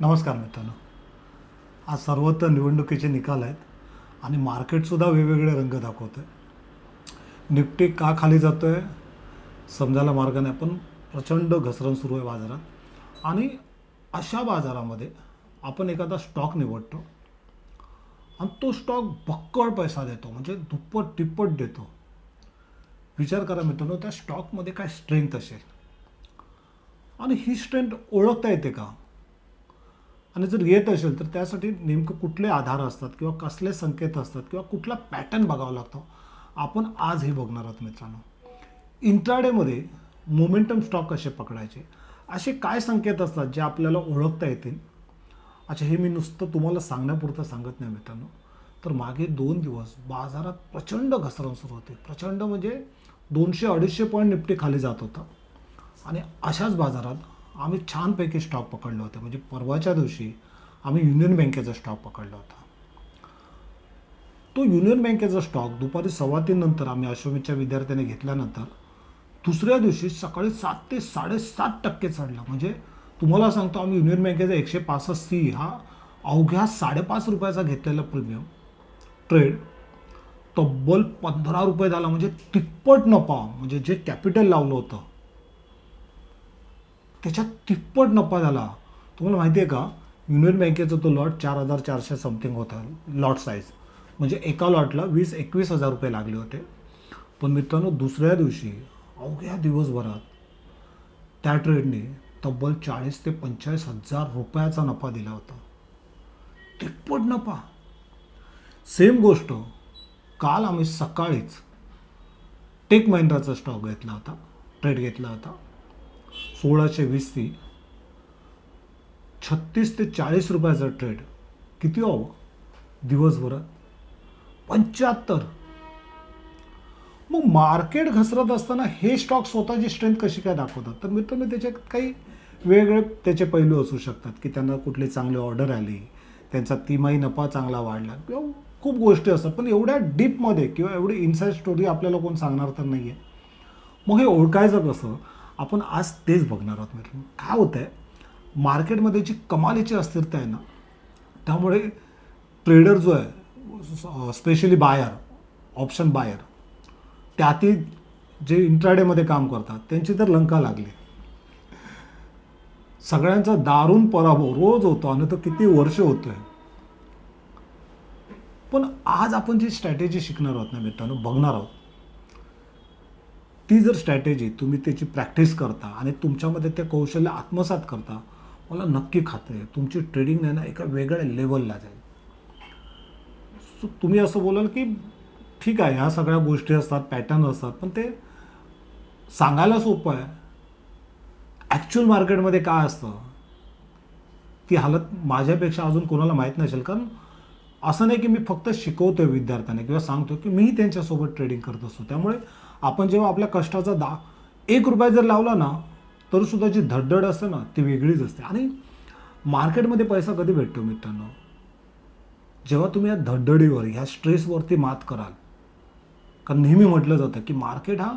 नमस्कार मित्रांनो. आज सर्वत्र निवडणुकीचे निकाल आहेत आणि मार्केटसुद्धा वेगवेगळे रंग दाखवतं आहे. निफ्टी का खाली जातो आहे समजायला मार्ग नाही, पण प्रचंड घसरण सुरू आहे बाजारात. आणि अशा बाजारामध्ये आपण एखादा स्टॉक निवडतो आणि तो स्टॉक बक्कळ पैसा देतो, म्हणजे दुप्पट तिप्पट देतो. विचार करा मित्रांनो, त्या स्टॉकमध्ये काय स्ट्रेंथ असेल आणि ही स्ट्रेंथ ओळखता येते का? आणि जर येत असेल तर त्यासाठी नेमकं कुठले आधार असतात किंवा कसले संकेत असतात किंवा कुठला पॅटर्न बघावा लागतो, आपण आज हे बघणार आहोत मित्रांनो. इंट्राडेमध्ये मोमेंटम स्टॉक कसे पकडायचे, असे काय संकेत असतात जे आपल्याला ओळखता येतील. अच्छा, हे मी नुसतं तुम्हाला सांगण्यापुरतं सांगत नाही मित्रांनो. तर मागे 2 दिवस बाजारात प्रचंड घसरण सुरू होते. प्रचंड म्हणजे 200-250 पॉईंट निफ्टी खाली जात होता. आणि अशाच बाजारात आम्ही छानपैकी स्टॉक पकडले होते. म्हणजे परवाच्या दिवशी आम्ही युनियन बँकेचा स्टॉक पकडला होता. तो युनियन बँकेचा स्टॉक दुपारी 3:15 नंतर आम्ही अश्वमेधच्या विद्यार्थ्यांनी घेतल्यानंतर दुसऱ्या दिवशी सकाळी 7 ते 7.5% चढला. म्हणजे तुम्हाला सांगतो, आम्ही युनियन बँकेचा 165C हा अवघ्या 5.5 रुपयाचा घेतलेला प्रीमियम ट्रेड तब्बल 15 रुपये झाला. म्हणजे तिप्पट नफा, म्हणजे जे कॅपिटल लावलं होतं त्याच्यात तिप्पट नफा झाला. तुम्हाला माहिती आहे का, युनियन बँकेचा तो लॉट 4,400 समथिंग होता लॉट साईज. म्हणजे एका लॉटला 20-21 हजार रुपये लागले होते. पण मित्रांनो, दुसऱ्या दिवशी अवघ्या दिवसभरात त्या ट्रेडने तब्बल 40 ते 45 हजार रुपयाचा नफा दिला होता. तिप्पट नफा. सेम गोष्ट काल आम्ही सकाळीच टेक महिंद्राचा स्टॉक घेतला होता, ट्रेड घेतला होता. 1620 36 ते 40 रुपयाचा ट्रेड. किती हवं दिवसभरात? 75. मग मार्केट घसरत असताना हे स्टॉक स्वतःची स्ट्रेंथ कशी काय दाखवतात? तर मित्रांनो, त्याच्यात काही वेगवेगळे त्याचे पैलू असू शकतात, की त्यांना कुठली चांगली ऑर्डर आली, त्यांचा तिमाही नफा चांगला वाढला, किंवा खूप गोष्टी असतात. पण एवढ्या डीपमध्ये किंवा एवढी इनसाईड स्टोरी आपल्याला कोण सांगणार तर नाही आहे. मग हे ओळखायचं कसं? आपण आज तेच बघणार आहोत मित्रांनो. काय होतं आहे, मार्केटमध्ये जी कमालीची अस्थिरता आहे ना, त्यामुळे ट्रेडर जो आहे, स्पेशली बायर, ऑप्शन बायर, त्यातील जे इंट्राडेमध्ये काम करतात त्यांची तर लंका लागली. सगळ्यांचा दारुण पराभव रोज होतो आणि तो किती वर्ष होतोय. पण आज आपण जी स्ट्रॅटेजी शिकणार आहोत ना मित्रांनो, बघणार आहोत, ती जर स्ट्रॅटेजी तुम्ही त्याची प्रॅक्टिस करता आणि तुमच्यामध्ये ते कौशल्य आत्मसात करता, मला नक्की खात्री आहे तुमची ट्रेडिंग आहे ना एका वेगळ्या लेवलला जाईल. सो तुम्ही असं बोलाल की ठीक आहे, ह्या सगळ्या गोष्टी असतात, पॅटर्न असतात, पण ते सांगायला सोपं आहे. ॲक्च्युअल मार्केटमध्ये काय असतं ती हालत माझ्यापेक्षा अजून कोणाला माहीत नसेल. कारण असं नाही की मी फक्त शिकवतोय विद्यार्थ्यांना किंवा सांगतो की मीही त्यांच्यासोबत ट्रेडिंग करत असतो. त्यामुळे आपण जेव्हा आपल्या कष्टाचा 1 रुपया जर लावला ना, तरीसुद्धा जी धडधड असते ना ती वेगळीच असते. आणि मार्केटमध्ये पैसा कधी भेटतो मित्रांनो? जेव्हा तुम्ही या धडधडीवर, ह्या स्ट्रेसवरती मात कराल. कारण नेहमी म्हटलं जातं की मार्केट हा,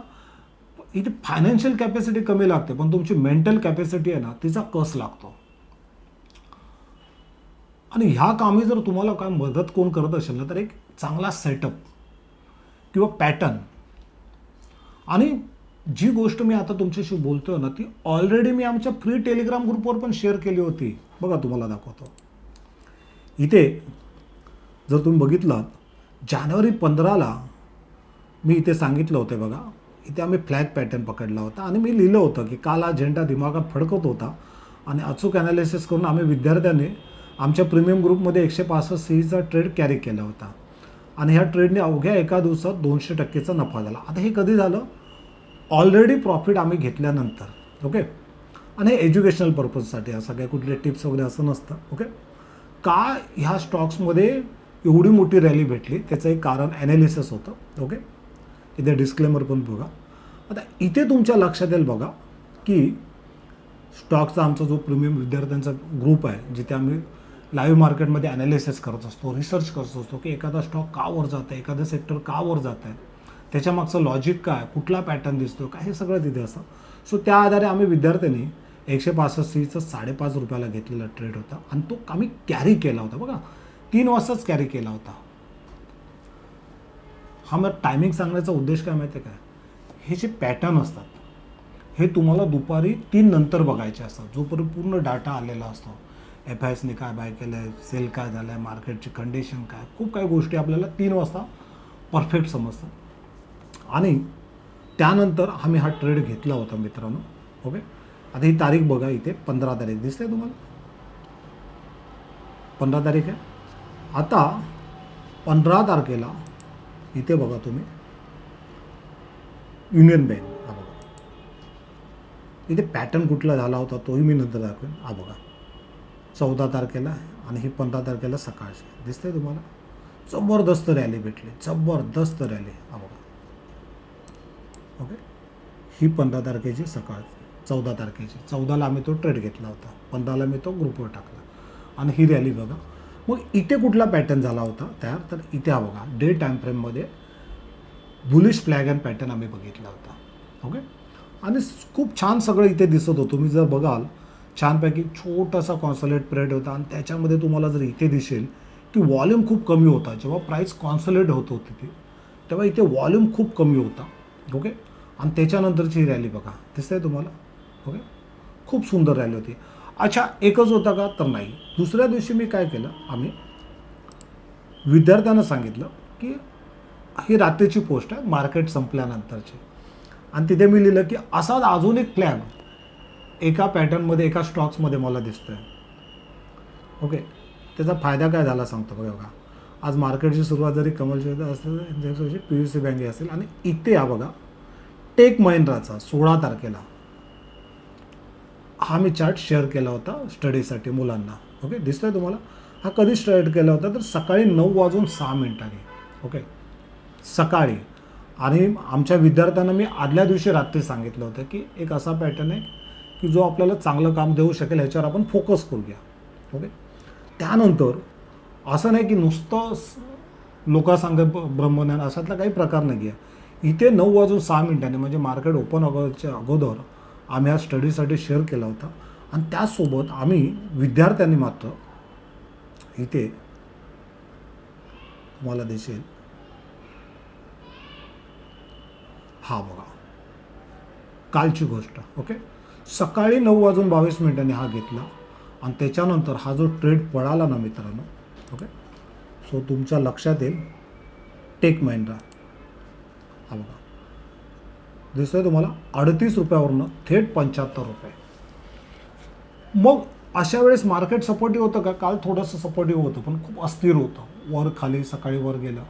इथे फायनान्शियल कॅपॅसिटी कमी लागते, पण तुमची मेंटल कॅपॅसिटी आहे ना तिचा कस लागतो. आणि ह्या कामी जर तुम्हाला काय मदत कोण करत असेल ना, तर एक चांगला सेटअप किंवा पॅटर्न. आणि जी गोष्ट मी आता तुमच्याशी बोलतोय ना, ती ऑलरेडी मी आमच्या फ्री टेलिग्राम ग्रुपवर पण शेअर केली होती. बघा, तुम्हाला दाखवतो इथे. जर तुम्ही बघितलात, जानेवारी 15ला मी इथे सांगितलं होतं बघा, इथे आम्ही फ्लॅग पॅटर्न पकडला होता आणि मी लिहिलं होतं की काल हा झेंडा दिमागात फडकत होता. आणि अचूक ॲनालिसिस करून आम्ही विद्यार्थ्यांनी आमच्या प्रीमियम ग्रुपमध्ये 165Cचा ट्रेड कॅरी केला होता. आणि ह्या ट्रेडने अवघ्या एका दिवसात 200%चा नफा झाला. आता हे कधी झालं? ऑलरेडी प्रॉफिट आम्ही घेतल्यानंतर. ओके. आणि हे एज्युकेशनल पर्पजसाठी, असं काही कुठले टिप्स वगैरे असं नसतं. ओके. का ह्या स्टॉक्समध्ये एवढी मोठी रॅली भेटली त्याचं एक कारण ॲनालिसिस होतं. ओके. इथे डिस्क्लेमर पण बघा. आता इथे तुमच्या लक्षात येईल बघा की स्टॉकचा आमचा जो प्रीमियम विद्यार्थ्यांचा ग्रुप आहे, जिथे आम्ही लाईव्ह मार्केटमध्ये ॲनालिसिस करत असतो, रिसर्च करत असतो की एखादा स्टॉक का वर जात आहे, एखादं सेक्टर का वर जात आहे, त्याच्यामागचं लॉजिक काय, कुठला पॅटर्न दिसतो काय, हे सगळं तिथे असतं. सो त्या आधारे आम्ही विद्यार्थ्यांनी 165 5.5 रुपयाला घेतलेला ट्रेड होता आणि तो आम्ही कॅरी केला होता बघा, 3 वाजताच कॅरी केला होता. हा मग टायमिंग सांगण्याचा उद्देश काय माहिती आहे काय, हे जे पॅटर्न असतात हे तुम्हाला दुपारी 3 नंतर बघायचे असतात, जोपर्यंत पूर्ण डाटा आलेला असतो. FISने काय बाय केलं आहे, सेल काय झालं आहे, मार्केटची कंडिशन काय, खूप काही गोष्टी आपल्याला 3 वाजता परफेक्ट समजतात. आणि त्यानंतर आम्ही हा ट्रेड घेतला होता मित्रांनो. ओके, आता ही तारीख बघा, इथे 15 तारीख दिसते तुम्हाला, 15 तारीख आहे. आता 15 तारखेला इथे बघा तुम्ही, युनियन बँक, हा बघा इथे पॅटर्न कुठला झाला होता तोही मी नंतर दाखवेन. हा बघा 14 तारखेला आणि ही 15 तारखेला सकाळची दिसते तुम्हाला. जबरदस्त रॅली भेटली, जबरदस्त रॅली. हा बघा, ओके, ही 15 तारखेची सकाळ, 14 तारखेची, 14ला आम्ही तो ट्रेड घेतला होता, 15ला मी तो ग्रुपवर टाकला. आणि ही रॅली बघा. मग इथे कुठला पॅटर्न झाला होता तयार, तर इथे हा बघा डे टाईम फ्रेममध्ये बुलिश फ्लॅग अँड पॅटर्न आम्ही बघितला होता. ओके, आणि खूप छान सगळं इथे दिसत होतं. तुम्ही जर बघाल छानपैकी छोटासा कॉन्सोलेट प्रेड होता आणि त्याच्यामध्ये तुम्हाला जर इथे दिसेल की व्हॉल्यूम खूप कमी होता. जेव्हा प्राईस कॉन्सोलेट होत होती ती तेव्हा इथे व्हॉल्यूम खूप कमी होता. ओके, आणि त्याच्यानंतरची रॅली बघा, दिसतंय तुम्हाला. ओके, खूप सुंदर रॅली होती. अच्छा, एकच होता का, तर नाही. दुसऱ्या दिवशी मी काय केलं, आम्ही विद्यार्थ्यांना सांगितलं की ही रात्रीची पोस्ट आहे मार्केट संपल्यानंतरची, आणि तिथे मी लिहिलं की असाच अजून एक प्लॅन एका पॅटर्नमध्ये एका स्टॉक्समध्ये मला दिसतोय. ओके, त्याचा फायदा काय झाला सांगतो बघा. आज मार्केटची सुरुवात जरी कमर्शियल असेल, PSU बँक असेल, आणि इथे हा बघा टेक महिंद्राचा 16 तारखेला हा मी चार्ट शेअर केला होता स्टडीसाठी मुलांना. ओके, दिसतोय तुम्हाला. हा कधी स्टार्ट केला होता, तर सकाळी 9:06 ओके, सकाळी. आणि आमच्या विद्यार्थ्यांना मी आदल्या दिवशी रात्री सांगितलं होतं की एक असा पॅटर्न आहे की जो आपल्याला चांगलं काम देऊ शकेल, ह्याच्यावर आपण फोकस करूया. ओके, त्यानंतर असं नाही की नुसतं लोकांसंग ब्रह्मज्ञान अशातला काही प्रकार नाही आहे. इथे 9:06 म्हणजे मार्केट ओपन अगोदरच्या अगोदर आम्ही हा स्टडीसाठी शेअर केला होता. आणि त्याचसोबत आम्ही विद्यार्थ्यांनी मात्र इथे तुम्हाला दिसेल, हा बघा कालची गोष्ट. ओके, सकाळी 9:22 हा घेतला आणि त्याच्यानंतर हा जो ट्रेड पळाला ना मित्रांनो. ओके, सो तुमच्या लक्षात येईल टेक महिंद्रा, हा बघा दिसतोय तुम्हाला, 38 रुपयावरनं थेट 75 रुपये. मग अशा वेळेस मार्केट सपोर्टिव्ह होतं का, काल थोडंसं सपोर्टिव्ह होतं पण खूप अस्थिर होतं, वर खाली, सकाळी वर गेलं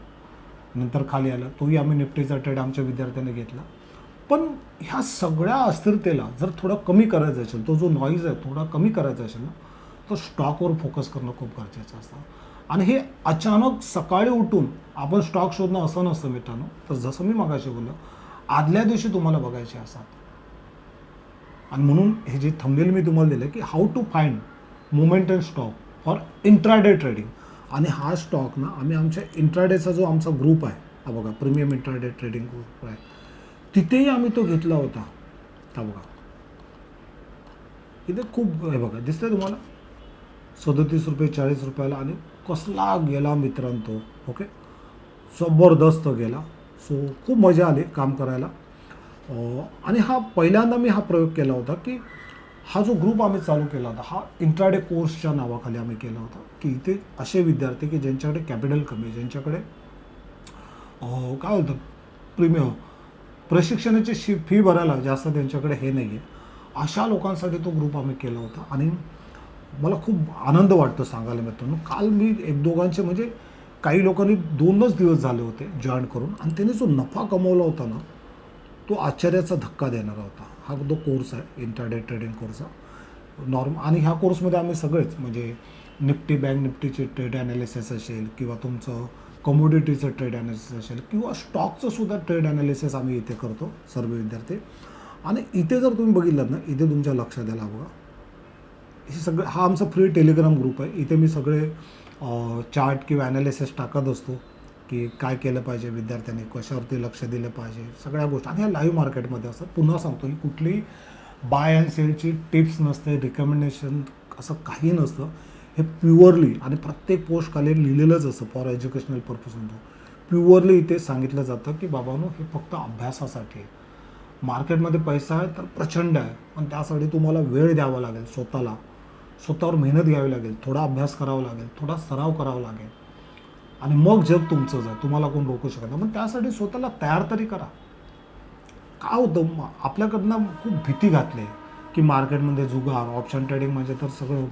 नंतर खाली आलं. तोही आम्ही निफ्टीचा ट्रेड आमच्या विद्यार्थ्यांनी घेतला. पण ह्या सगळ्या अस्थिरतेला जर थोडं कमी करायचं असेल, तो जो नॉईज आहे थोडा कमी करायचा असेल ना, तर स्टॉकवर फोकस करणं खूप गरजेचं असतं. आणि हे अचानक सकाळी उठून आपण स्टॉक शोधणं असं नसतं मित्रांनो. तर जसं मी मगाशी बोललो, आदल्या दिवशी तुम्हाला बघायचे असतात. आणि म्हणून हे जे थंबनेल मी तुम्हाला दिलं की how to find momentum stock for intraday trading. आणि हा स्टॉक ना आम्ही आमच्या इंट्राडेचा जो आमचा ग्रुप आहे, हा बघा प्रीमियम इंट्राडे ट्रेडिंग ग्रुप आहे, तिथेही आम्ही तो घेतला होता. हा बघा इथे खूप हे बघा दिसतंय तुम्हाला, 37 रुपये 40 रुपयाला. आणि कसला गेला मित्रांनो तो. ओके, जबरदस्त गेला. सो खूप मजा आली काम करायला. आणि हा पहिल्यांदा मी हा प्रयोग केला होता की हा जो ग्रुप आम्ही चालू केला होता, हा इंट्राडे कोर्सच्या नावाखाली आम्ही केला होता की इथे असे विद्यार्थी की ज्यांच्याकडे कॅपिटल कमी आहे, ज्यांच्याकडे काय होतं प्रीमियम प्रशिक्षणाची फी भरायला जास्त त्यांच्याकडे हे नाही आहे, अशा लोकांसाठी तो ग्रुप आम्ही केला होता. आणि मला खूप आनंद वाटतो सांगायला मित्रांनो. काल मी एक दोघांचे म्हणजे काही लोकांनी 2च दिवस झाले होते जॉईन करून, आणि त्यांनी जो नफा कमवला होता ना, तो आश्चर्याचा धक्का देणारा होता. हा जो कोर्स आहे इंट्राडे ट्रेडिंग कोर्सचा नॉर्म. आणि ह्या कोर्समध्ये आम्ही सगळेच म्हणजे निफ्टी बँक निफ्टीचे ट्रेड ॲनालिसिस असेल, किंवा तुमचं कमोडिटीचं ट्रेड ॲनालिसिस असेल, किंवा स्टॉकचं सुद्धा ट्रेड ॲनालिसिस आम्ही इथे करतो सर्व विद्यार्थी. आणि इथे जर तुम्ही बघितलं ना, इथे तुमच्या लक्षात द्यायला बघा, हे सगळं हा आमचा फ्री टेलिग्राम ग्रुप आहे. इथे मी सगळे चार्ट किंवा ॲनालिसिस टाकत असतो की काय केलं पाहिजे विद्यार्थ्यांनी, कशावरती लक्ष दिलं पाहिजे, सगळ्या गोष्टी. आणि ह्या लाईव्ह मार्केटमध्ये असतात. पुन्हा सांगतो, ही कुठलीही बाय अँड सेलची टिप्स नसते, रिकमेंडेशन असं काही नसतं. हे प्युअरली आणि प्रत्येक पोस्ट खाली लिहिलेलंच असतं फॉर एज्युकेशनल पर्पज म्हणतो. प्युअरली इथे सांगितलं जातं की बाबांनो हे फक्त अभ्यासासाठी आहे. मार्केटमध्ये पैसा आहे तर प्रचंड आहे, पण त्यासाठी तुम्हाला वेळ द्यावा लागेल, स्वतःवर मेहनत घ्यावी लागेल, थोडा अभ्यास करावा लागेल, थोडा सराव करावा लागेल आणि मग जग तुमचंच आहे. तुम्हाला कोण रोखू शकत नाही. पण त्यासाठी स्वतःला तयार तरी करा. काय होतं आपल्याकडनं खूप भीती घातली आहे की मार्केटमध्ये जुगार, ऑप्शन ट्रेडिंग म्हणजे तर सगळं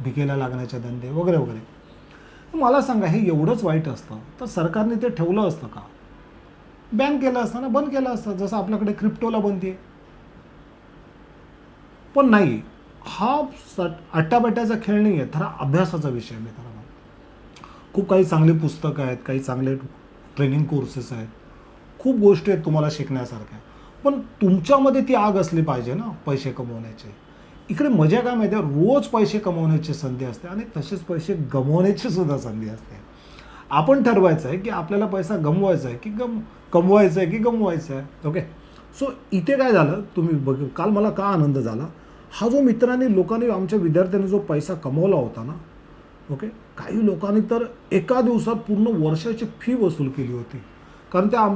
भिकेला लागण्याचे धंदे वगैरे वगैरे. मला सांगा हे एवढंच वाईट असतं तर सरकारने ते ठेवलं असतं का? बॅन केलं असतं ना, बंद केलं असतं, जसं आपल्याकडे क्रिप्टोला बंदी आहे. पण नाही, हा अट्टाबट्ट्याचा खेळ नाही आहे, तर हा अभ्यासाचा विषय आहे मित्रांनो. खूप काही चांगली पुस्तकं आहेत, काही चांगले ट्रेनिंग कोर्सेस आहेत, खूप गोष्टी आहेत तुम्हाला शिकण्यासारख्या. पण तुमच्यामध्ये ती आग असली पाहिजे ना पैसे कमवण्याची. इकडे मजा काय माहिती आहे, रोज पैसे कमवण्याची संधी असते आणि तसेच पैसे गमवण्याची सुद्धा संधी असते. आपण ठरवायचं आहे की आपल्याला पैसा गमवायचा आहे की कमवायचा आहे की गमवायचा आहे. ओके, सो इथे काय झालं तुम्ही काल मला का आनंद झाला, हा जो मित्रांनी लोकांनी आमच्या विद्यार्थ्यांनी जो पैसा कमवला होता ना, ओके, काही लोकांनी तर एका दिवसात पूर्ण वर्षाची फी वसूल केली होती. कारण त्या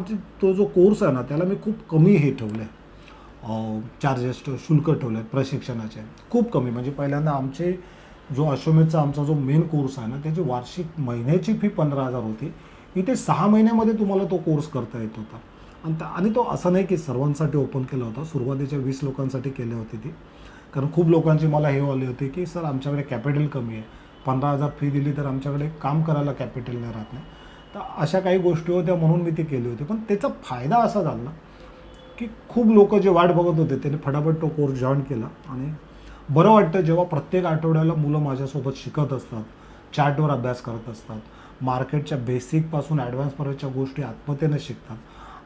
तो जो कोर्स आहे ना त्याला मी खूप कमी हे ठेवलं आहे, चार्जेस शुल्क ठेवलं आहे प्रशिक्षणाचे खूप कमी. म्हणजे पहिल्यांदा आमचे जो अश्वमेधचा आमचा जो मेन कोर्स आहे ना त्याची वार्षिक महिन्याची फी 15,000 होती. इथे 6 महिन्यामध्ये तुम्हाला तो कोर्स करता येत होता. आणि तो असं नाही की सर्वांसाठी ओपन केला होता, सुरुवातीच्या 20 लोकांसाठी केली होती ती. कारण खूप लोकांची मला हे आली होती की सर आमच्याकडे कॅपिटल कमी आहे, 15,000 फी दिली तर आमच्याकडे काम करायला कॅपिटल नाही राहत नाही. तर अशा काही गोष्टी होत्या म्हणून मी ती केली होती. पण त्याचा फायदा असा झाला की खूप लोक जे वाट बघत होते त्यांनी फटाफट तो कोर्स जॉईन केला. आणि बरं वाटतं जेव्हा प्रत्येक आठवड्याला मुलं माझ्यासोबत शिकत असतात, चॅटवर अभ्यास करत असतात, मार्केटच्या बेसिकपासून ॲडव्हान्सपर्यंतच्या गोष्टी आत्मतेनं शिकतात.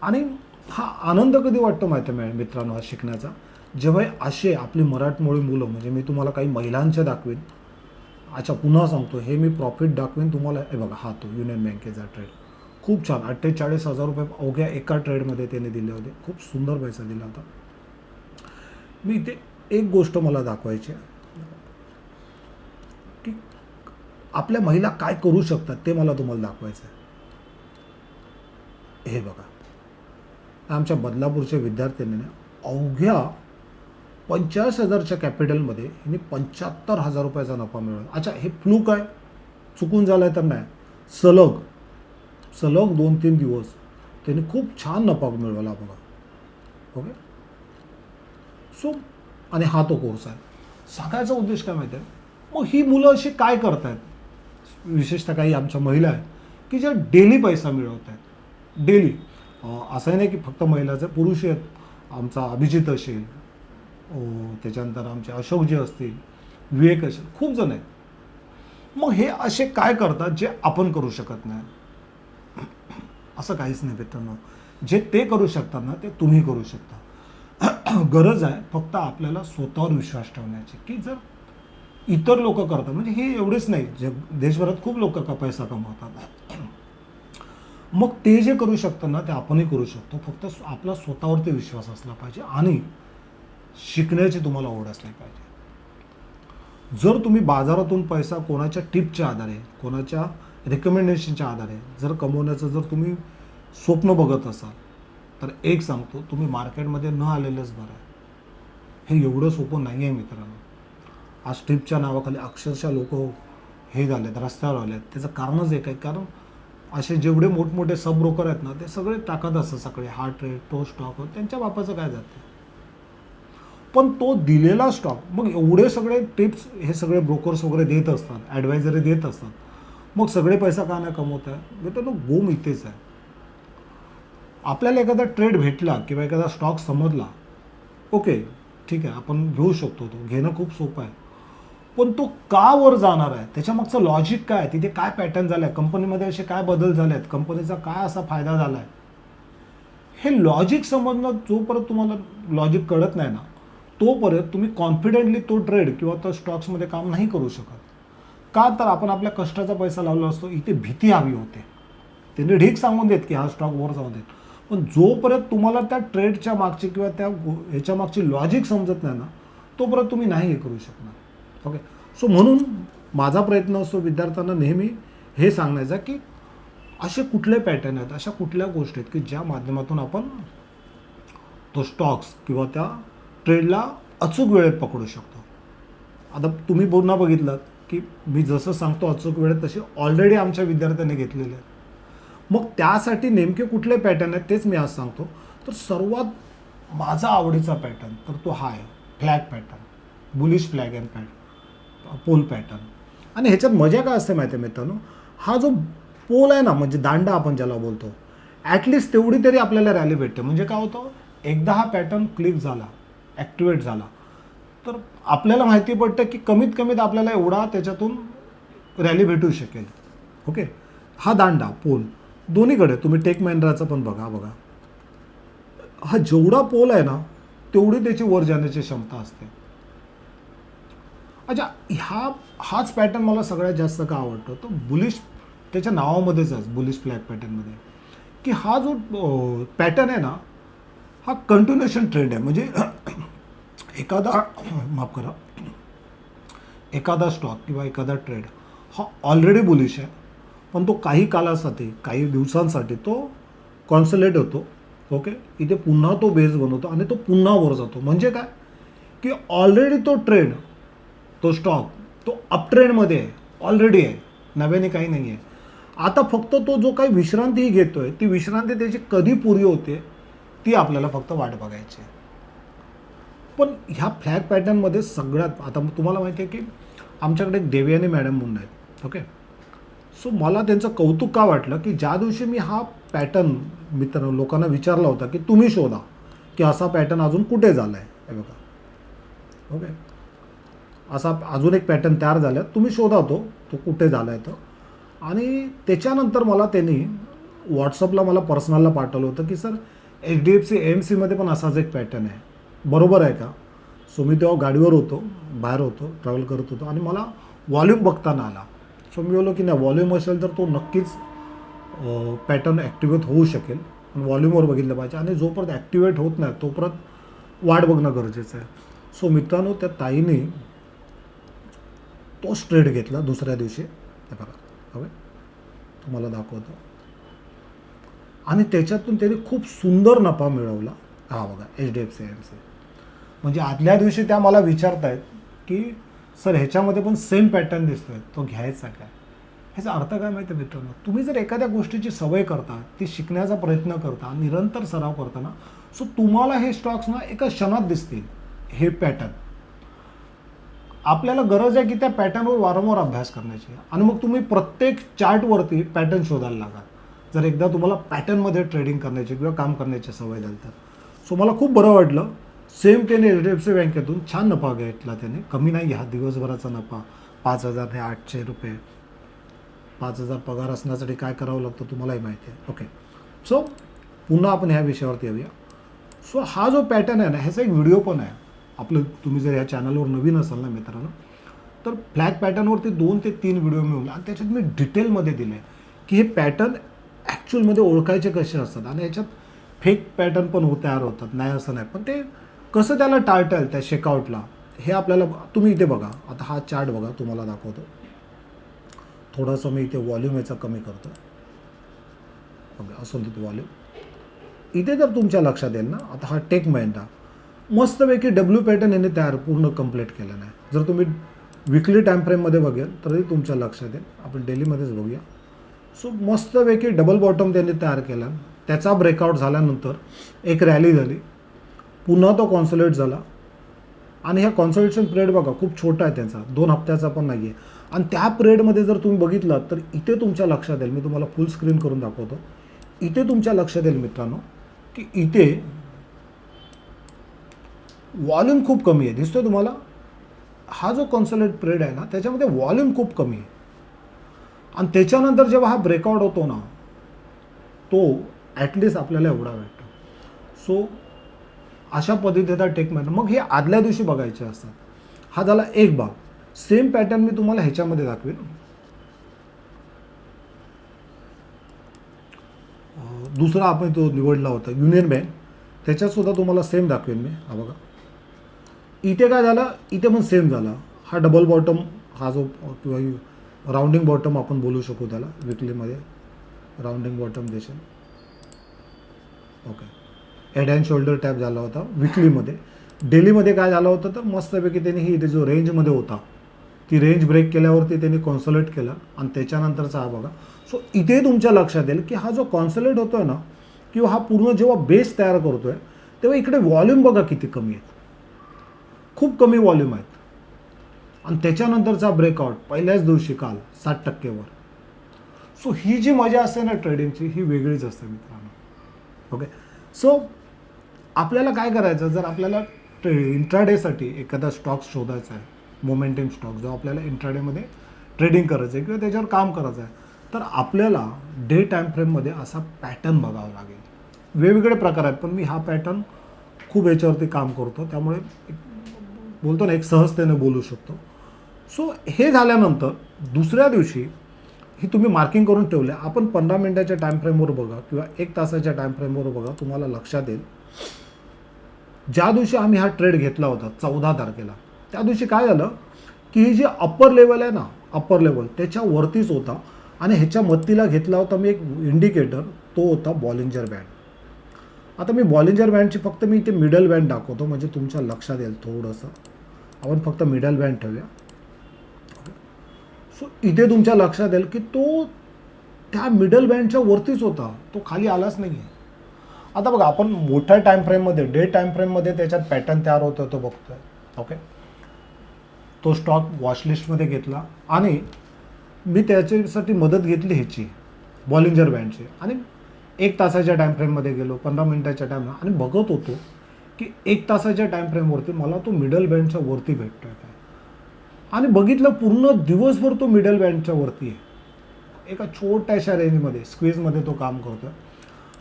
आणि हा आनंद कधी वाटतो माहिती आहे मित्रांनो हा शिकण्याचा, जेव्हा असे आपली मराठमोळी मुलं, म्हणजे मी तुम्हाला काही महिलांचे दाखवीन. अच्छा पुन्हा सांगतो, हे मी प्रॉफिट दाखवेन तुम्हाला. हे बघा हा तो युनियन बँकेचा ट्रेड खूप छान, 48,000 रुपये अवघ्या एका ट्रेडमध्ये त्याने दिले होते. खूप सुंदर पैसा दिला होता. मी इथे एक गोष्ट मला दाखवायची की आपल्या महिला काय करू शकतात ते मला तुम्हाला दाखवायचं आहे. हे बघा आमच्या बदलापूरच्या विद्यार्थ्यांनी अवघ्या 50,000च्या कॅपिटलमध्ये यांनी 75,000 रुपयाचा नफा मिळवला. अच्छा हे फ्लूक आहे, चुकून झालं आहे तर नाही, सलग 2-3 दिवस त्यांनी खूप छान नफा मिळवला बघा. ओके, सो आणि हा तो कोर्स आहे. सांगायचा उद्देश काय माहिती आहे, मग ही मुलं अशी काय करत आहेत, विशेषतः काही आमच्या महिला आहेत की ज्या डेली पैसा मिळवत आहेत. डेली असं नाही की फक्त महिलाचं, पुरुष आहेत. आमचा अभिजित असेल, त्याच्यानंतर आमचे अशोकजी असतील, विवेक असेल, खूप जण आहेत. मग हे असे काय करतात जे आपण करू शकत नाही? असं काहीच नाही मित्रांनो. जे ते करू शकतात ना ते तुम्ही करू शकता. गरज आहे फक्त आपल्याला स्वतःवर विश्वास ठेवण्याची की जर इतर लोक करतात, म्हणजे हे एवढेच नाही, देशभरात खूप लोक पैसा कमवतात, मग ते जे करू शकतात ना ते आपणही करू शकतो. फक्त आपला स्वतःवरती विश्वास असला पाहिजे आणि शिकण्याची तुम्हाला ओढ असली पाहिजे. जर तुम्ही बाजारातून पैसा कोणाच्या टिपच्या आधारे, कोणाच्या रिकमेंडेशनच्या आधारे जर कमवण्याचं जर तुम्ही स्वप्न बघत असाल तर एक सांगतो, तुम्ही मार्केटमध्ये न आलेलंच बरं आहे. हे एवढं सोपं नाही आहे मित्रांनो. आज टिपच्या नावाखाली अक्षरशः लोक हे झालेत, रस्त्यावर आले आहेत. त्याचं कारणच एक आहे, कारण असे जेवढे मोठमोठे सब ब्रोकर आहेत ना ते सगळे टाकत असतात, सगळे हा ट्रेड तो स्टॉक, त्यांच्या बापाचं काय जातं. पण तो दिलेला स्टॉक, मग एवढे सगळे टिप्स हे सगळे ब्रोकर्स वगैरे देत असतात, ॲडवायझरी देत असतात, मग सगळे पैसा का नाही कमवत आहे? मित्रांनो गोम इथेच आहे. आपल्याला एखादा ट्रेड भेटला किंवा एखादा स्टॉक समजला, ओके ठीक आहे आपण घेऊ शकतो, तो घेणं खूप सोपं आहे. पण तो का वर जाणार आहे, त्याच्यामागचं लॉजिक काय आहे, तिथे काय पॅटर्न झालं आहे, कंपनीमध्ये असे काय बदल झाले आहेत, कंपनीचा काय असा फायदा झाला आहे, हे लॉजिक समजणं, जोपर्यंत तुम्हाला लॉजिक कळत नाही ना तोपर्यंत तुम्ही कॉन्फिडेंटली तो ट्रेड किंवा तो स्टॉक्समध्ये काम नाही करू शकत. का तर आपण आपल्या कष्टाचा पैसा लावला असतो. इथे भीती हवी होते. त्यांनी ढीक सांगून देत की हा स्टॉक वर जाऊ देत, पण जोपर्यंत तुम्हाला त्या ट्रेडच्या मागची किंवा त्या ह्याच्या मागची लॉजिक समजत नाही ना, तोपर्यंत तुम्ही नाही हे करू शकणार. ओके. सो म्हणून माझा प्रयत्न असतो विद्यार्थ्यांना नेहमी हे सांगण्याचा की असे कुठले पॅटर्न आहेत, अशा कुठल्या गोष्टी आहेत की ज्या माध्यमातून आपण तो स्टॉक्स किंवा त्या ट्रेडला अचूक वेळेत पकडू शकतो. आता तुम्ही पुन्हा बघितलं की मी जसं सांगतो अचूक वेळेत तसे ऑलरेडी आमच्या विद्यार्थ्यांनी घेतलेले आहेत. मग त्यासाठी नेमके कुठले पॅटर्न आहेत तेच मी आज सांगतो. तर सर्वात माझा आवडीचा पॅटर्न तर तो हा आहे, flag pattern, bullish flag and pole pattern. आणि ह्याच्यात मजा काय असते माहिती आहे मित्रांनो, हा जो पोल आहे ना, म्हणजे दांडा आपण ज्याला बोलतो, ॲटलिस्ट तेवढी तरी आपल्याला रॅली भेटते. म्हणजे काय होतं, एकदा हा पॅटर्न क्लिक झाला, ॲक्टिवेट झाला, तर आपल्याला माहिती पडतं की कमीत कमीत आपल्याला एवढा त्याच्यातून रॅली भेटू शकेल. ओके. हा दांडा पोल दोन्हीकडे तुम्ही टेक महिंद्राचं पण बघा, हा जेवढा पोल आहे ना तेवढी त्याची वर जाण्याची क्षमता असते. अच्छा, हाच पॅटर्न मला सगळ्यात जास्त का आवडतो, तो बुलिश, त्याच्या नावामध्येच बुलिश फ्लॅग पॅटर्नमध्ये, की हा जो पॅटर्न आहे ना हा कंटिन्युएशन ट्रेंड आहे. म्हणजे एखादा स्टॉक किंवा एखादा ट्रेड हा ऑलरेडी बुलिश आहे, पण तो काही कालासाठी, काही दिवसांसाठी तो कॉन्सोलिडेट होतो. ओके. इथे पुन्हा तो बेस बनवतो आणि तो पुन्हा वर जातो. म्हणजे काय की ऑलरेडी तो ट्रेड, तो स्टॉक तो अप ट्रेंडमध्ये आहे, ऑलरेडी आहे, नव्याने काही नाही आहे. आता फक्त तो जो काही विश्रांती घेतो आहे, ती विश्रांती त्याची कधी पुरी होते ती आपल्याला फक्त वाट बघायची आहे. पण ह्या फ्लॅग पॅटर्नमध्ये सगळ्यात, आता तुम्हाला माहिती आहे की आमच्याकडे एक देवयानी मॅडम म्हणून आहेत. ओके. सो मला त्यांचं कौतुक का वाटलं की ज्या दिवशी मी हा पॅटर्न लोकांना विचारला होता की तुम्ही शोधा की असा पॅटर्न अजून कुठे झाला आहे, हे बघा. ओके. असा अजून एक पॅटर्न तयार झाला, तुम्ही शोधा तो कुठे झाला आहे तो. आणि त्याच्यानंतर मला त्यांनी व्हॉट्सअपला मला पर्सनलला पाठवलं होतं की सर HDFC AMCमध्ये पण असाच एक पॅटर्न आहे, बरोबर आहे का. सो मी तेव्हा गाडीवर होतो, बाहेर होतो, ट्रॅव्हल करत होतो आणि मला व्हॉल्यूम बघताना आला. सो मी बोललो की नाही, व्हॉल्यूम असेल तर तो नक्कीच पॅटर्न ॲक्टिवेट होऊ शकेल, पण व्हॉल्यूमवर बघितलं पाहिजे. आणि जोपर्यंत ॲक्टिवेट होत नाही तोपर्यंत वाट बघणं गरजेचं आहे. सो मित्रांनो, त्या ताईने तोच ट्रेड घेतला दुसऱ्या दिवशी, हे बघा, हवे तुम्हाला दाखवतो. आणि त्याच्यातून त्यांनी खूप सुंदर नफा मिळवला. हा बघा, HDFC AMC. म्हणजे आदल्या दिवशी त्या मला विचारत आहेत की सर ह्याच्यामध्ये पण सेम पॅटर्न दिसतो आहे, तो घ्यायचा काय. ह्याचा अर्थ काय माहिती आहे मित्रांनो, तुम्ही जर एखाद्या गोष्टीची सवय करता, ती शिकण्याचा प्रयत्न करता, निरंतर सराव करता ना, सो तुम्हाला हे स्टॉक्स ना एका क्षणात दिसतील. हे पॅटर्न आपल्याला गरज आहे की त्या पॅटर्नवर वारंवार अभ्यास करण्याची. आणि मग तुम्ही प्रत्येक चार्टवरती पॅटर्न शोधायला लागा, जर एकदा तुम्हाला पॅटर्नमध्ये ट्रेडिंग करण्याची किंवा काम करण्याची सवय झाली तर. सो मला खूप बरं वाटलं. सेम त्याने HDFC बँकेतून छान नफा घेतला त्याने, कमी नाही घ्या, दिवसभराचा नफा 5,000 हे 800 रुपये. 5,000 पगार असण्यासाठी काय करावं लागतं तुम्हालाही माहिती आहे. ओके. सो पुन्हा आपण ह्या विषयावरती येऊया. सो हा जो पॅटर्न आहे ना, ह्याचा एक व्हिडिओ पण आहे आपलं, तुम्ही जर ह्या चॅनलवर नवीन असाल ना मित्रांनो, तर फ्लॅग पॅटर्नवरती 2 ते 3 व्हिडिओ मिळवले आणि त्याच्यात मी डिटेलमध्ये दिले आहे की हे पॅटर्न ॲक्च्युअलमध्ये ओळखायचे कसे असतात. आणि ह्याच्यात फेक पॅटर्न पण तयार होतात, नाही असं नाही, पण ते कसं त्याला टाळता येईल त्या शेकआउटला, हे आपल्याला. तुम्ही इथे बघा, आता हा चार्ट बघा, तुम्हाला दाखवतो. थोडंसं मी इथे व्हॉल्यूम याचा कमी करतो, बघा असं तिथे व्हॉल्यूम. इथे जर तुमच्या लक्षात येईल ना, आता हा टेक महिंद्रा मस्तपैकी W पॅटर्न याने तयार पूर्ण कंप्लीट केलं नाही. जर तुम्ही विकली टाईम फ्रेममध्ये बघेल तरी तुमच्या लक्षात येईल. आपण डेलीमध्येच बघूया. सो मस्तपैकी डबल बॉटम त्यांनी तयार केला. त्याचा ब्रेकआउट झाल्यानंतर एक रॅली झाली, पुन्हा तो कॉन्सोलिडेट झाला. आणि ह्या कॉन्सोलिडेशन पिरियड बघा खूप छोटा आहे त्यांचा, 2 हप्त्याचा पण नाही आहे. आणि त्या पिरियडमध्ये जर तुम्ही बघितलं तर इथे तुमच्या लक्षात येईल, मी तुम्हाला फुल स्क्रीन करून दाखवतो. इथे तुमच्या लक्षात येईल मित्रांनो की इथे व्हॉल्यूम खूप कमी आहे, दिसतोय तुम्हाला. हा जो कॉन्सोलिडेट पिरियड आहे ना, त्याच्यामध्ये व्हॉल्यूम खूप कमी आहे. आणि त्याच्यानंतर जेव्हा हा ब्रेकआउट होतो ना, तो ॲटलिस्ट आपल्याला एवढा भेटतो. सो अशा पद्धतीचा टेक महिना. मग हे आदल्या दिवशी बघायचे असतात. हा झाला एक भाग. सेम पॅटर्न मी तुम्हाला ह्याच्यामध्ये दाखवेन. दुसरा आपण तो निवडला होता युनियन बँक, त्याच्यातसुद्धा तुम्हाला सेम दाखवेन मी. हा बघा, इथे काय झालं, इथे पण सेम झाला. हा डबल बॉटम, हा जो किंवा राऊंडिंग बॉटम आपण बोलू शकू त्याला, विकलीमध्ये राऊंडिंग बॉटम देशील. Okay, head and shoulder tap झाला होता विकलीमध्ये. डेलीमध्ये काय झालं होतं तर मस्तपैकी त्यांनी ही इथे जो रेंजमध्ये होता ती रेंज ब्रेक केल्यावरती त्यांनी कॉन्सोलेट केला आणि त्याच्यानंतरचा हा बघा. सो इथे तुमच्या लक्षात येईल की हा जो कॉन्सोलेट होतोय ना, किंवा हा पूर्ण जेव्हा बेस तयार करतोय तेव्हा इकडे व्हॉल्यूम बघा किती कमी आहेत, खूप कमी व्हॉल्यूम आहेत. आणि त्याच्यानंतरचा ब्रेकआउट पहिल्याच दिवशी काल 60% वर. सो ही जी मजा असते ना ट्रेडिंगची, ही वेगळीच असते मित्रांनो. ओके, सो आपल्याला काय करायचं, जर आपल्याला इंट्राडेसाठी एखादा स्टॉक शोधायचा आहे, मोमेंटम स्टॉक जो आपल्याला इंट्राडेमध्ये ट्रेडिंग करायचं आहे किंवा त्याच्यावर काम करायचं आहे, तर आपल्याला डे टाईम फ्रेममध्ये असा पॅटर्न बघावा लागेल. वेगवेगळे प्रकार आहेत, पण मी हा पॅटर्न खूप याच्यावरती काम करतो, त्यामुळे बोलतो ना एक सहजतेने बोलू शकतो. सो हे झाल्यानंतर दुसऱ्या दिवशी ही तुम्ही मार्किंग करून ठेवले. आपण 15 मिनिटाच्या टाईम फ्रेमवर बघा किंवा 1 तासाच्या टाईम फ्रेमवर बघा, तुम्हाला लक्षात येईल ज्या दिवशी आम्ही हा ट्रेड घेतला होता 14 तारखेला, त्या दिवशी काय झालं की ही जी अप्पर लेवल आहे ना, अप्पर लेवल त्याच्यावरतीच होता. आणि ह्याच्या मत्तीला घेतला होता मी एक इंडिकेटर, तो होता बॉलिंजर बँड. आता मी बॉलिंजर बँडची फक्त मी इथे मिडल बँड दाखवतो म्हणजे तुमच्या लक्षात येईल थोडंसं. आपण फक्त मिडल बँड ठेवूया. सो इथे तुमच्या लक्षात येईल की तो त्या मिडल बँडच्या वरतीच होता, तो खाली आलाच नाही आहे. आता बघा, आपण मोठ्या टाईम फ्रेममध्ये, डे टाईम फ्रेममध्ये त्याच्यात पॅटर्न तयार होतो तो बघतोय. ओके, तो स्टॉक वॉचलिस्टमध्ये घेतला आणि मी त्याच्यासाठी मदत घेतली ह्याची बॉलिंजर बँडची, आणि 1 तासाच्या टाईम फ्रेममध्ये गेलो, 15 मिनिटाच्या टाईम, आणि बघत होतो की 1 तासाच्या टाईम फ्रेमवरती मला तो मिडल बँडच्या वरती भेटतोय काय. आणि बघितलं पूर्ण दिवसभर तो मिडल बँडच्या वरती आहे, एका छोट्याशा रेंजमध्ये स्क्वीजमध्ये तो काम करतोय.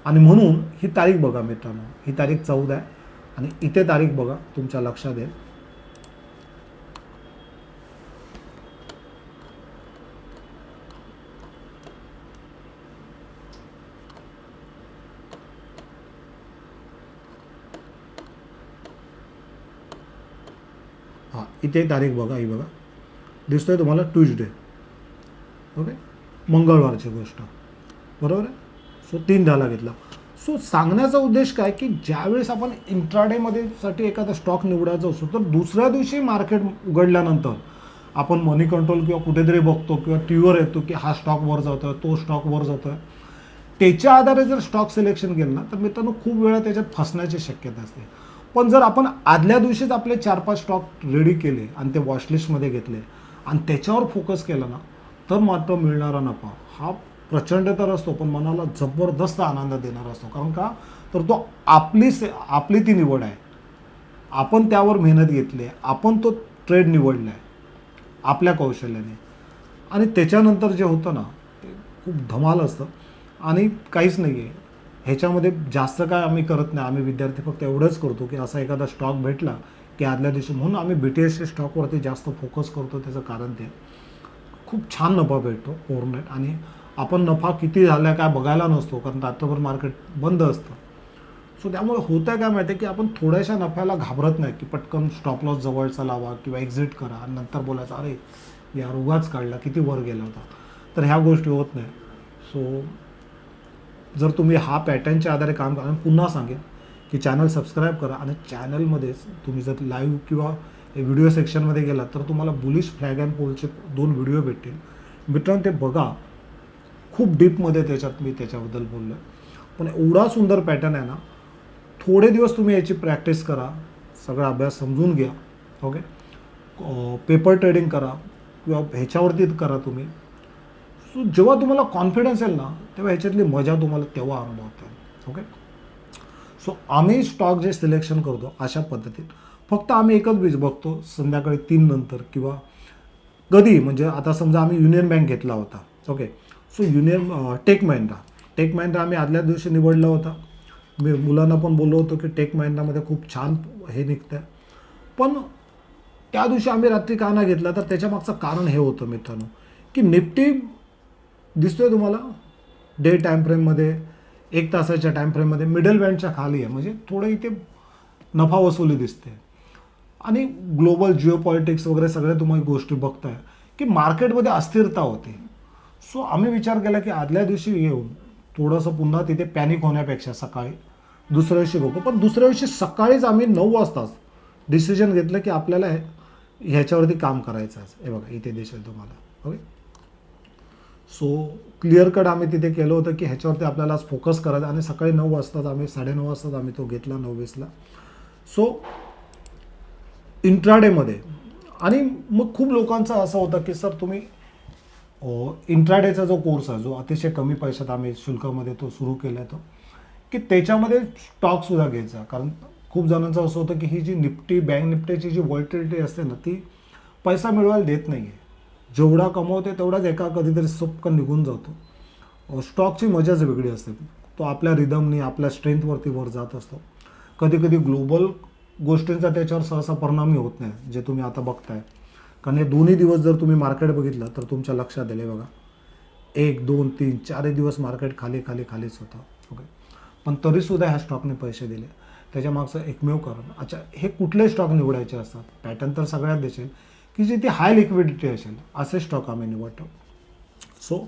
आणि म्हणून ही तारीख बघा मित्रांनो, ही तारीख 14 आहे आणि इथे तारीख बघा, तुमच्या लक्षात येईल हां, इथे तारीख बघा, ही बघा दिसतोय तुम्हाला, ट्यूजडे. ओके, मंगळवारची गोष्ट, बरोबर आहे. सो 3 झाला घेतला. सो सांगण्याचा उद्देश काय की ज्यावेळेस आपण इंट्राडेमध्ये साठी एखादा स्टॉक निवडायचा असतो, तर दुसऱ्या दिवशी मार्केट उघडल्यानंतर आपण मनी कंट्रोल किंवा कुठेतरी बघतो किंवा टी व्हीवर येतो की हा स्टॉक वर जातो आहे, तो स्टॉक वर जातो आहे, त्याच्या आधारे जर स्टॉक सिलेक्शन केलं ना, तर मित्रांनो खूप वेळा त्याच्यात फसण्याची शक्यता असते. पण जर आपण आदल्या दिवशीच आपले 4-5 स्टॉक रेडी केले आणि ते वॉचलिस्टमध्ये घेतले आणि त्याच्यावर फोकस केला ना, तर मात्र मिळणारा नफा हा प्रचंड तर असतो, पण मनाला जबरदस्त आनंद देणारा असतो. कारण का, तर तो आपली ती निवड आहे, आपण त्यावर मेहनत घेतली आहे, आपण तो ट्रेड निवडला आहे आपल्या कौशल्याने. आणि त्याच्यानंतर जे होतं ना, ते खूप धमाल असतं. आणि काहीच नाही आहे ह्याच्यामध्ये, जास्त काय आम्ही करत नाही. आम्ही विद्यार्थी फक्त एवढंच करतो की असा एखादा स्टॉक भेटला की आदल्या दिवशी, म्हणून आम्ही BTSच्या स्टॉकवरती जास्त फोकस करतो. त्याचं कारण ते खूप छान नफा भेटतो ओव्हरनाईट. आणि आपण नफा किती झाला काय बघायला नसतो, कारण रात्रभर मार्केट बंद असतं. सो त्यामुळे होतं आहे काय माहिती आहे की आपण थोड्याशा नफ्याला घाबरत नाही की पटकन स्टॉप लॉस जवळचा लावा किंवा एक्झिट करा आणि नंतर बोलायचं अरे यार उगाच काढला, किती वर गेला होता. तर ह्या गोष्टी होत नाही. सो जर तुम्ही हा पॅटर्नच्या आधारे काम करा, पुन्हा सांगेन की चॅनल सबस्क्राईब करा. आणि चॅनलमध्येच तुम्ही जर लाईव्ह किंवा व्हिडिओ सेक्शनमध्ये गेला तर तुम्हाला बुलिश फ्लॅग अँड पोलचे 2 व्हिडिओ भेटतील मित्रांनो, ते बघा. खूप डीपमध्ये त्याच्यात मी त्याच्याबद्दल बोललो आहे, पण एवढा सुंदर पॅटर्न आहे ना. थोडे दिवस तुम्ही याची प्रॅक्टिस करा, सगळा अभ्यास समजून घ्या. ओके, पेपर ट्रेडिंग करा किंवा ह्याच्यावरती करा तुम्ही. सो जेव्हा तुम्हाला कॉन्फिडन्स येईल ना, तेव्हा ह्याच्यातली मजा तुम्हाला तेव्हा अनुभवता येईल. ओके, सो आम्ही स्टॉक जे सिलेक्शन करतो अशा पद्धतीत, फक्त आम्ही एकच बीज बघतो संध्याकाळी 3 नंतर किंवा कधी, म्हणजे आता समजा आम्ही युनियन बँक घेतला होता. ओके, सो टेक महिंद्रा आम्ही आदल्या दिवशी निवडला होता. मी मुलांना पण बोललो होतो की टेक महिंद्रामध्ये खूप छान हे निघतं आहे. पण त्या दिवशी आम्ही रात्री का नाही घेतला, तर त्याच्यामागचं कारण हे होतं मित्रांनो की निफ्टी दिसतोय तुम्हाला डे टाईम फ्रेममध्ये 1 तासाच्या टाईम फ्रेममध्ये मिडल बँडच्या खाली आहे, म्हणजे थोडं इथे नफा वसुली दिसते. आणि ग्लोबल जिओ पॉलिटिक्स वगैरे सगळ्या तुम्ही गोष्टी बघताय की मार्केटमध्ये अस्थिरता होते. सो आम्ही विचार केला की आदल्या दिवशी येऊन थोडंसं पुन्हा तिथे पॅनिक होण्यापेक्षा सकाळी दुसऱ्या दिवशी बघू. पण दुसऱ्या दिवशी सकाळीच आम्ही 9 वाजताच डिसिजन घेतलं की आपल्याला ह्याच्यावरती काम करायचं आहे. हे बघा इथे दिसेल तुम्हाला. ओके, सो क्लिअर कट आम्ही तिथे केलं होतं की ह्याच्यावरती आपल्याला आज फोकस करायचा. आणि सकाळी 9 वाजताच आम्ही 9:30 वाजताच आम्ही तो घेतला 9:20ला. सो इंट्राडेमध्ये. आणि मग खूप लोकांचं असं होतं की सर तुम्ही इंट्राडेचा जो कोर्स आहे, जो अतिशय कमी पैशात आम्ही शुल्कामध्ये तो सुरू केला आहे, तो की त्याच्यामध्ये स्टॉकसुद्धा घ्यायचा. कारण खूप जणांचं असं होतं की ही जी निफ्टी, बँक निफ्टीची जी व्हॉलिटिलिटी असते ना, ती पैसा मिळवायला देत नाही आहे. जेवढा कमवते तेवढाच एका कधीतरी सुपकन निघून जातो. स्टॉकची मजाच वेगळी असते. तो आपल्या रिदमनी, आपल्या स्ट्रेंथवरती वर जात असतो. कधी कधी ग्लोबल गोष्टींचा त्याच्यावर सहसा परिणामही होत नाही, जे तुम्ही आता बघताय. कारण हे दोन्ही दिवस जर तुम्ही मार्केट बघितलं तर तुमच्या लक्षात आले बघा, 1, 2, 3, 4 दिवस मार्केट खालीच होतं. ओके, पण तरीसुद्धा ह्या स्टॉकने पैसे दिले. त्याच्या मागचं एकमेव कारण, अच्छा हे कुठले स्टॉक निवडायचे असतात, पॅटर्न तर सगळ्यात दिसेल की जिथे हाय लिक्विडिटी असेल असे स्टॉक आम्ही निवडतो. सो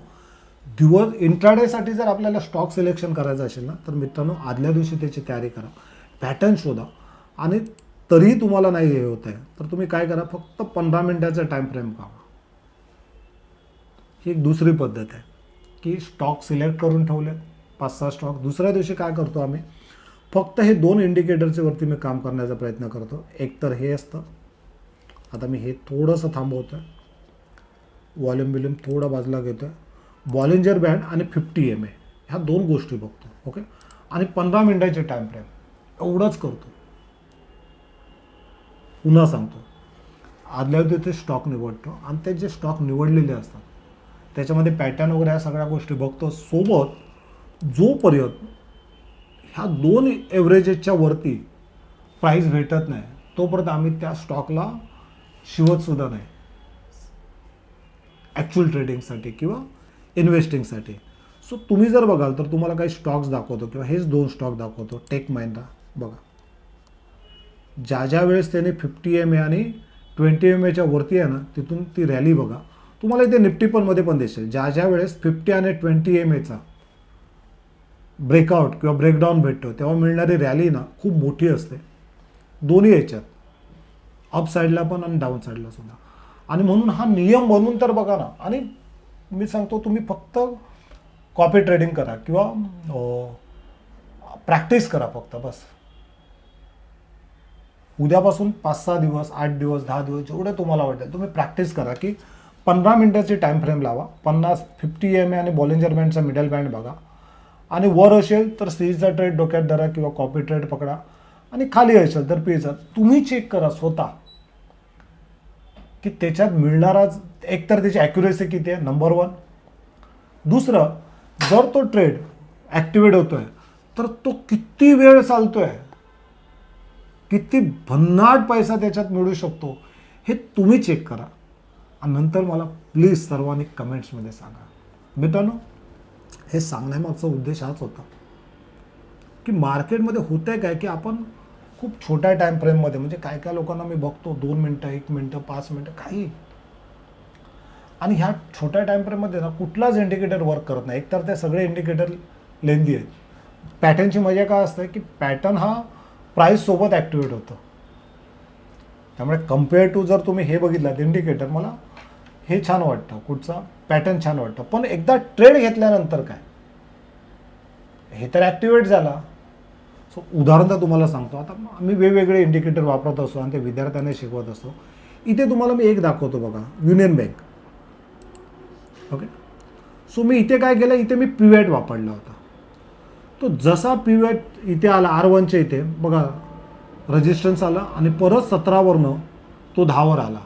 दिवस इंट्राडेसाठी जर आपल्याला स्टॉक सिलेक्शन करायचं असेल ना, तर मित्रांनो आदल्या दिवशी त्याची तयारी करा, पॅटर्न शोधा. आणि तरीही तुम्हाला नाही हे होत आहे तर तुम्ही काय करा, फक्त 15 मिनिटाचा टाईम फ्रेम पाहा. ही एक दुसरी पद्धत आहे की स्टॉक सिलेक्ट करून ठेवले 5-6 स्टॉक. दुसऱ्या दिवशी काय करतो आम्ही, फक्त हे 2 इंडिकेटरच्या वरती मी काम करण्याचा प्रयत्न करतो. एक तर हे असतं, आता मी हे थोडंसं थांबवतो आहे, व्हॉल्यूम थोडं बाजूला घेतो आहे, बॉलिंजर बँड आणि 50 MA ह्या 2 गोष्टी बघतो. ओके, आणि 15 मिनिटाचे टाईम फ्रेम एवढंच करतो. पुन्हा सांगतो, आदल्या दिवशी ते स्टॉक निवडतो आणि ते जे स्टॉक निवडलेले असतात त्याच्यामध्ये पॅटर्न वगैरे ह्या सगळ्या गोष्टी बघतो. सोबत जोपर्यंत ह्या 2 एव्हरेजेसच्या वरती प्राईस भेटत नाही तोपर्यंत आम्ही त्या स्टॉकला शिवतसुद्धा नाही ॲक्च्युअल ट्रेडिंगसाठी किंवा इन्व्हेस्टिंगसाठी. सो तुम्ही जर बघाल तर तुम्हाला काही स्टॉक्स दाखवतो किंवा हेच 2 स्टॉक दाखवतो. टेक महिंद्रा बघा, ज्या वेळेस त्याने 50 MA आणि 20 MAच्या वरती आहे ना, तिथून ती रॅली बघा. तुम्हाला इथे निफ्टी मध्ये पण दिसेल, ज्या वेळेस 50 आणि 20 MAचा ब्रेकआउट किंवा ब्रेकडाऊन भेटतो तेव्हा मिळणारी रॅली ना खूप मोठी असते, दोन्ही याच्यात, अप साईडला पण आणि डाऊन साईडला सुद्धा. आणि म्हणून हा नियम बनून तर बघा ना. आणि मी सांगतो तुम्ही फक्त कॉपी ट्रेडिंग करा किंवा प्रॅक्टिस करा फक्त, बस. उद्यापासून 5-6 दिवस, 8 दिवस, 10 दिवस जेवढे तुम्हाला वाटेल तुम्ही प्रॅक्टिस करा की 15 मिनिटाची टाईम फ्रेम लावा. 50 MA आणि बॉलिंजर बँडचा मिडल बँड बघा. आणि वर असेल तर सीचा ट्रेड डोक्यात धरा किंवा कॉपी ट्रेड पकडा. आणि खाली असेल तर पीचा तुम्ही चेक करा स्वतः की त्याच्यात मिळणारा, एक तर त्याची ॲक्युरेसी किती आहे, नंबर 1. दुसरं, जर तो ट्रेड ॲक्टिवेट होतोय तर तो किती वेळ चालतोय, किती भन्नाट पैसा त्याच्यात मिळू शकतो हे तुम्ही चेक करा. आणि नंतर मला प्लीज सर्वांनी कमेंट्समध्ये सांगा. मित्रांनो, हे सांगण्यामागचा उद्देश हाच होता की मार्केटमध्ये होतं आहे काय की आपण खूप छोट्या टाईम फ्रेममध्ये, म्हणजे काय काय लोकांना मी बघतो 2 मिनटं, 1 मिनटं, 5 मिनटं काही, आणि ह्या छोट्या टाईम फ्रेममध्ये ना कुठलाच इंडिकेटर वर्क करत नाही. एकतर ते सगळे इंडिकेटर लेंदी आहेत. पॅटर्नची मजा काय असते की पॅटर्न हा प्राईससोबत ॲक्टिवेट होतं. त्यामुळे कम्पेअर टू जर तुम्ही हे बघितलं इंडिकेटर, मला हे छान वाटतं, कुठचा पॅटर्न छान वाटतं. पण एकदा ट्रेड घेतल्यानंतर काय, हे तर ॲक्टिवेट झाला. सो उदाहरण तर तुम्हाला सांगतो, आता आम्ही वेगवेगळे इंडिकेटर वापरत असतो आणि ते विद्यार्थ्यांना शिकवत असतो. इथे तुम्हाला मी एक दाखवतो बघा, युनियन बँक. ओके, सो मी इथे काय केलं, इथे मी पिव्हॅट वापरला होता. तो जसा पिव्हॅट इथे आला R1च्या इथे बघा, रेजिस्टन्स आला आणि परत 17वरनं तो 10वर आला.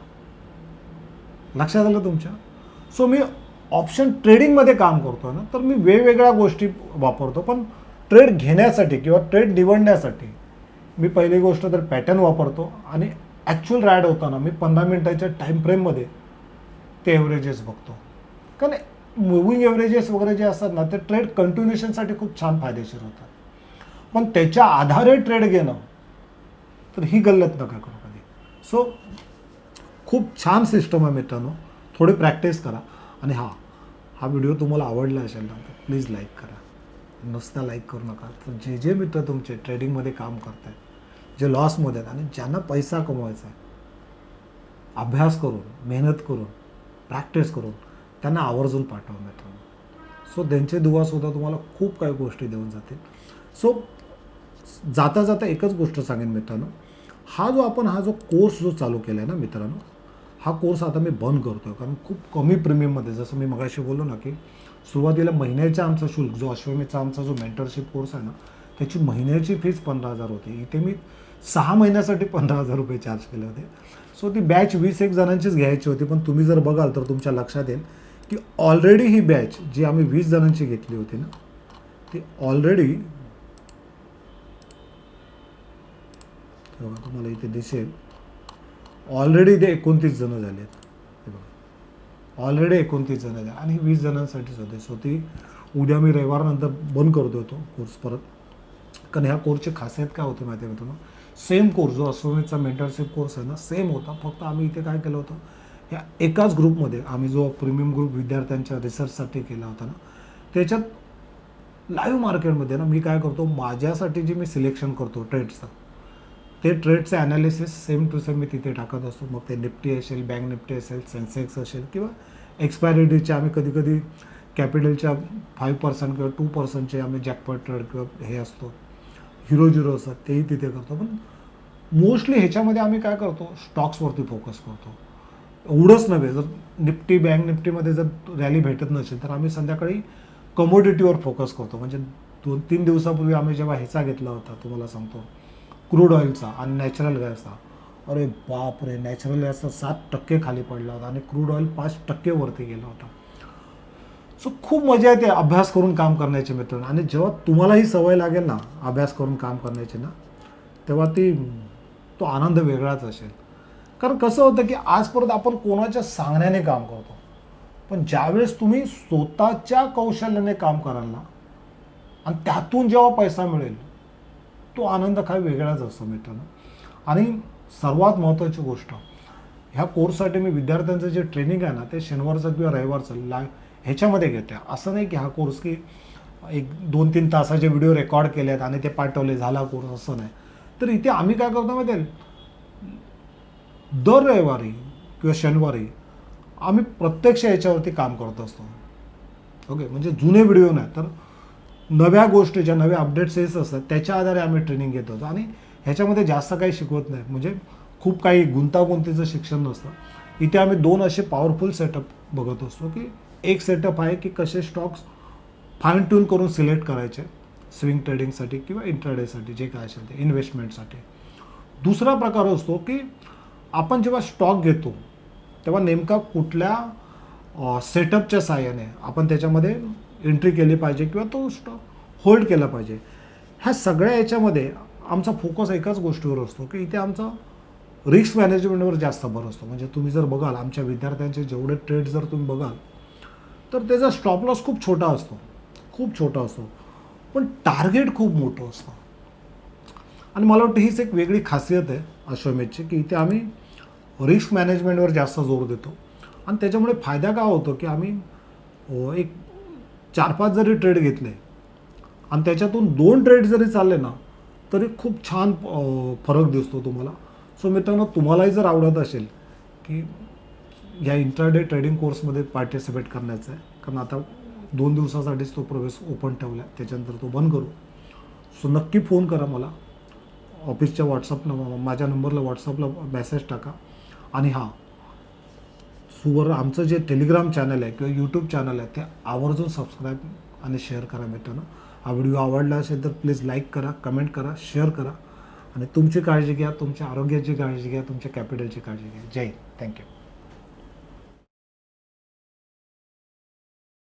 लक्षात आलं तुमच्या. सो मी ऑप्शन ट्रेडिंगमध्ये काम करतो ना, तर मी वेगवेगळ्या गोष्टी वापरतो. पण ट्रेड घेण्यासाठी किंवा ट्रेड निवडण्यासाठी मी पहिली गोष्ट तर पॅटर्न वापरतो आणि ॲक्च्युअल रॅड होताना मी 15 मिनिटाच्या टाईम फ्रेममध्ये ते एव्हरेजेस बघतो. कारण मुव्हिंग एव्हरेजेस वगैरे जे असतात ना, ते ट्रेड कंटिन्युएशनसाठी खूप छान फायदेशीर होतात. पण त्याच्या आधारे ट्रेड घेणं, तर ही गल्लत नका करू कधी. सो खूप छान सिस्टम आहे मित्रांनो. थोडी प्रॅक्टिस करा. आणि हा व्हिडिओ तुम्हाला आवडला असेल ना, तर प्लीज लाईक करा. नुसता लाईक करू नका. तर जे मित्र तुमचे ट्रेडिंगमध्ये काम करत आहेत, जे लॉसमध्ये आहेत आणि ज्यांना पैसा कमवायचा आहे, अभ्यास करून, मेहनत करून, प्रॅक्टिस करून, त्यांना आवर्जून पाठवा मित्रांनो. सो त्यांचे दुवासुद्धा तुम्हाला खूप काही गोष्टी देऊन जातील. सो जाता जाता एकच गोष्ट सांगेन मित्रांनो, हा जो कोर्स चालू केला आहे ना मित्रांनो, हा कोर्स आता मी बंद करतो आहे. कारण खूप कमी प्रीमियममध्ये, जसं मी मगाशी बोललो ना, की सुरुवातीला महिन्याचा आमचा शुल्क, जो अश्वमेधचा आमचा जो मेंटरशिप कोर्स आहे ना, त्याची महिन्याची फीज 15,000 होती. इथे मी 6 महिन्यासाठी 15,000 रुपये चार्ज केले होते. सो ती बॅच 20-1 जणांचीच घ्यायची होती. पण तुम्ही जर बघाल तर तुमच्या लक्षात येईल की ऑलरेडी ही बॅच जी आम्ही 20 जणांची घेतली होती ना, ती ऑलरेडी, तुम्हाला इथे दिसेल, ऑलरेडी ते 29 जण झाले आहेत. हे बघा, ऑलरेडी 29 जण झाले आणि 20 जणांसाठीच होते. सो ती उद्या मी रविवारनंतर बंद करतो होतो कोर्स परत. कारण ह्या कोर्सची खासियत काय होती माहिती आहे मित्रांनो, सेम कोर्स जो अश्वमेधचा मेंटरशिप कोर्स आहे ना, सेम होता. फक्त आम्ही इथे काय केलं होतं, ह्या एकाच ग्रुपमध्ये आम्ही जो प्रीमियम ग्रुप विद्यार्थ्यांच्या रिसर्चसाठी केला होता ना, त्याच्यात लाईव्ह मार्केटमध्ये ना मी काय करतो, माझ्यासाठी जे मी सिलेक्शन करतो ट्रेड्सचं, ते ट्रेडचे ॲनालिसिस सेम टू सेम मी तिथे टाकत असतो. मग ते निफ्टी असेल, बँक निफ्टी असेल, सेन्सेक्स असेल किंवा एक्सपायरी डेटचे आम्ही कधी कधी कॅपिटलच्या 5% किंवा 2%चे आम्ही जॅकपॉट ट्रेड किंवा हे असतो, हिरो असतात, तेही तिथे करतो. पण मोस्टली ह्याच्यामध्ये आम्ही काय करतो, स्टॉक्सवरती फोकस करतो. एवढंच नव्हे, जर निफ्टी बँक निफ्टीमध्ये जर रॅली भेटत नसेल तर आम्ही संध्याकाळी कमोडिटीवर फोकस करतो. म्हणजे 2-3 दिवसापूर्वी आम्ही जेव्हा ह्याचा घेतला होता, तुम्हाला सांगतो, क्रूड ऑइलचा आणि नॅचरल गॅसचा, अरे बापरे, नॅचरल गॅसचा 7% खाली पडला होता आणि क्रूड ऑइल 5% वरती गेला होता. सो खूप मजा येते अभ्यास करून काम करण्याची मित्रांनो. आणि जेव्हा तुम्हाला ही सवय लागेल ना अभ्यास करून काम करण्याची ना, तेव्हा तो आनंद वेगळाच असेल. कारण कसं होतं की आजपर्यंत आपण कोणाच्या सांगण्याने काम करतो, पण ज्यावेळेस तुम्ही स्वतःच्या कौशल्याने काम कराल ना, आणि त्यातून जेव्हा पैसा मिळेल, तो आनंद काय वेगळाच असतो मित्रांनो. आणि सर्वात महत्त्वाची गोष्ट, ह्या कोर्ससाठी मी विद्यार्थ्यांचं जे ट्रेनिंग आहे ना, ते शनिवारचं किंवा रविवारचं ह्याच्यामध्ये घेते. असं नाही की हा कोर्स की 1-2-3 तासाचे व्हिडिओ रेकॉर्ड केले आहेत आणि ते पाठवले, झाला कोर्स, असं नाही. तर इथे आम्ही काय करतो माहिती आहे, दर रविवारी किंवा शनिवारी आम्ही प्रत्यक्ष याच्यावरती काम करत असतो. ओके, म्हणजे जुने व्हिडिओ नाही, तर नव्या गोष्टी, ज्या नव्या अपडेट्स येत असतात त्याच्या आधारे आम्ही ट्रेनिंग घेत होतो. आणि ह्याच्यामध्ये जास्त काही शिकवत नाही, म्हणजे खूप काही गुंतागुंतीचं शिक्षण नसतं. इथे आम्ही 2 असे पॉवरफुल सेटअप बघत असतो. की एक सेटअप आहे की कसे स्टॉक्स फाईन ट्यून करून सिलेक्ट करायचे स्विंग ट्रेडिंगसाठी किंवा इंट्राडेसाठी, जे काय असेल ते इन्व्हेस्टमेंटसाठी. दुसरा प्रकार असतो की आपण जेव्हा स्टॉक घेतो तेव्हा नेमका कुठल्या सेटअपच्या साहाय्याने आपण त्याच्यामध्ये एंट्री केली पाहिजे किंवा तो स्टॉक होल्ड केला पाहिजे. ह्या सगळ्या याच्यामध्ये आमचा फोकस एकाच गोष्टीवर असतो की इथे आमचा रिस्क मॅनेजमेंटवर जास्त भर असतो. म्हणजे तुम्ही जर बघाल आमच्या विद्यार्थ्यांचे जेवढे ट्रेड जर तुम्ही बघाल तर त्याचा स्टॉप लॉस खूप छोटा असतो, खूप छोटा असतो, पण टार्गेट खूप मोठं असतं. आणि मला वाटतं हीच एक वेगळी खासियत आहे अश्वमेधची, की इथे आम्ही रिस्क मॅनेजमेंटवर जास्त जोर देतो. आणि त्याच्यामुळे फायदा काय होतो की आम्ही एक 4-5 जरी ट्रेड घेतले आणि त्याच्यातून 2 ट्रेड जरी चालले ना, तरी खूप छान फरक दिसतो तुम्हाला. सो मित्रांनो, तुम्हालाही जर आवडत असेल की या इंट्राडे ट्रेडिंग कोर्समध्ये पार्टिसिपेट करण्याचं आहे, कारण आता 2 दिवसासाठीच तो प्रवेश ओपन ठेवला आहे, त्याच्यानंतर तो बंद करू. सो नक्की फोन करा मला, ऑफिसच्या माझ्या नंबरला व्हॉट्सअपला मेसेज टाका. आणि आमचं जे टेलिग्राम चॅनल आहे किंवा यूट्यूब चॅनल आहे ते आवर्जून सबस्क्राईब आणि शेअर करा मित्रांनो. हा व्हिडिओ आवडला असेल तर प्लीज लाईक करा, कमेंट करा, शेअर करा. आणि तुमची काळजी घ्या, तुमच्या आरोग्याची काळजी घ्या, तुमच्या कॅपिटलची काळजी घ्या. जय हिंद, थँक्यू.